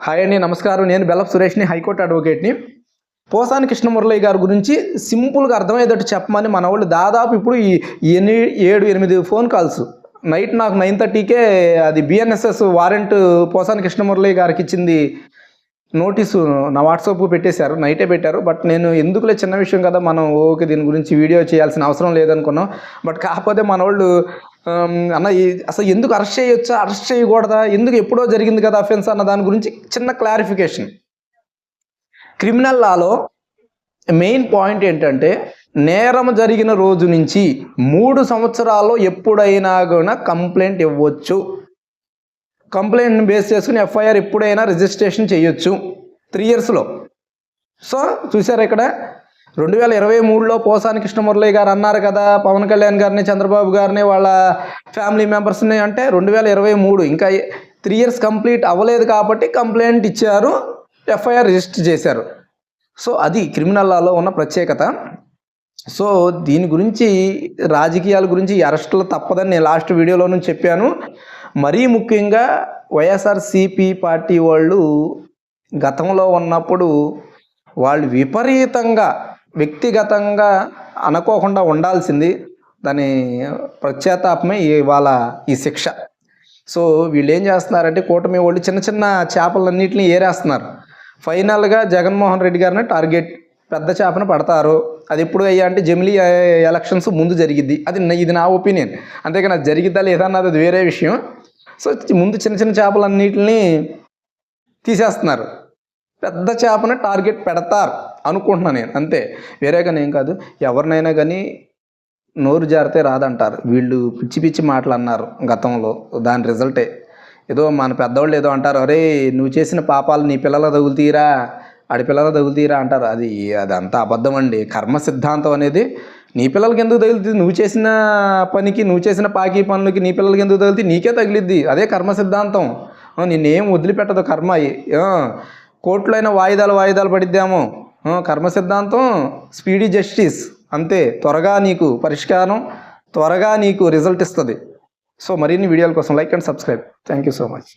Hi అండి, నమస్కారం. నేను బెల్లపు సురేష్ని, హైకోర్టు అడ్వకేట్ని. పోసాని కృష్ణమురళి గారి గురించి సింపుల్గా అర్థమయ్యేటట్టు చెప్పమని మన వాళ్ళు దాదాపు ఇప్పుడు ఈ 7-8 ఫోన్ కాల్స్. నైట్ నాకు 9:30కే అది బిఎన్ఎస్ఎస్ వారెంట్ పోసాని కృష్ణమురళి గారికి ఇచ్చింది నోటీసు నా వాట్సాప్ పెట్టేశారు, నైటే పెట్టారు. బట్ నేను ఎందుకులే, చిన్న విషయం కదా, మనం ఓకే దీని గురించి వీడియో చేయాల్సిన అవసరం లేదనుకున్నాం. బట్ కాకపోతే మన వాళ్ళు అన్న అసలు ఎందుకు అరెస్ట్ చేయొచ్చా, అరెస్ట్ చేయకూడదా, ఎందుకు ఎప్పుడో జరిగింది కదా అఫెన్స్ అన్న దాని గురించి చిన్న క్లారిఫికేషన్. క్రిమినల్ లాలో మెయిన్ పాయింట్ ఏంటంటే, నేరం జరిగిన రోజు నుంచి 3 సంవత్సరాల్లో ఎప్పుడైనా కూడా కంప్లైంట్ ఇవ్వచ్చు. కంప్లైంట్ని బేస్ చేసుకుని ఎఫ్ఐఆర్ ఎప్పుడైనా రిజిస్ట్రేషన్ చేయొచ్చు 3 ఇయర్స్లో. సో చూసారు, ఇక్కడ 2023లో పోసాని కృష్ణమురళి గారు అన్నారు కదా పవన్ కళ్యాణ్ గారిని, చంద్రబాబు గారిని, వాళ్ళ ఫ్యామిలీ మెంబర్స్ని, అంటే 2023 ఇంకా 3 ఇయర్స్ కంప్లీట్ అవ్వలేదు కాబట్టి కంప్లైంట్ ఇచ్చారు, ఎఫ్ఐఆర్ రిజిస్టర్ చేశారు. సో అది క్రిమినల్ లాలో ఉన్న ప్రత్యేకత. సో దీని గురించి, రాజకీయాల గురించి, ఈ అరెస్టులు తప్పదని నేను లాస్ట్ వీడియోలో నుంచి చెప్పాను. మరీ ముఖ్యంగా వైఎస్ఆర్సీపీ పార్టీ వాళ్ళు గతంలో ఉన్నప్పుడు వాళ్ళు విపరీతంగా వ్యక్తిగతంగా అనుకోకుండా ఉండాల్సింది, దాని ప్రత్యేతాపమే ఇవాళ ఈ శిక్ష. సో వీళ్ళు ఏం చేస్తున్నారంటే, కూటమి వాళ్ళు చిన్న చిన్న చేపలన్నింటినీ ఏరేస్తున్నారు. ఫైనల్గా జగన్మోహన్ రెడ్డి గారిని టార్గెట్, పెద్ద చేపను పడతారు. అది ఎప్పుడు అయ్యా అంటే జమిలీ ఎలక్షన్స్ ముందు జరిగిద్ది. ఇది నా ఒపీనియన్, అంతేగాని అది జరిగిద్దా లేదా అన్నది అది వేరే విషయం. సో ముందు చిన్న చిన్న చేపలన్నింటినీ తీసేస్తున్నారు, పెద్ద చేపను టార్గెట్ పెడతారు అనుకుంటున్నాను నేను, అంతే, వేరేగానే ఏం కాదు. ఎవరినైనా కానీ నోరు జారితే రాదంటారు. వీళ్ళు పిచ్చి పిచ్చి మాటలు అన్నారు గతంలో, దాని రిజల్టే. ఏదో మన పెద్దవాళ్ళు ఏదో అంటారు, అరే నువ్వు చేసిన పాపాలు నీ పిల్లల తగులుతీరా, ఆడి పిల్లల తగులుతీరా అంటారు. అదంతా అబద్ధం అండి. కర్మ సిద్ధాంతం అనేది నీ పిల్లలకి ఎందుకు తగులుతుంది, నువ్వు చేసిన పనికి, నువ్వు చేసిన పాకి పనులకి నీ పిల్లలకి ఎందుకు తగులుతుంది, నీకే తగిలిద్ది. అదే కర్మ సిద్ధాంతం. నిన్నేం వదిలిపెట్టదు కర్మ. కోర్టులో అయినా వాయిదాలు పడిద్దాము. కర్మ సిద్ధాంతం, స్పీడీ జస్టిస్, అంతే. త్వరగా నీకు పరిష్కారం, త్వరగా నీకు రిజల్ట్ ఇస్తుంది. సో మరిన్ని వీడియోల కోసం like and subscribe. Thank you so much.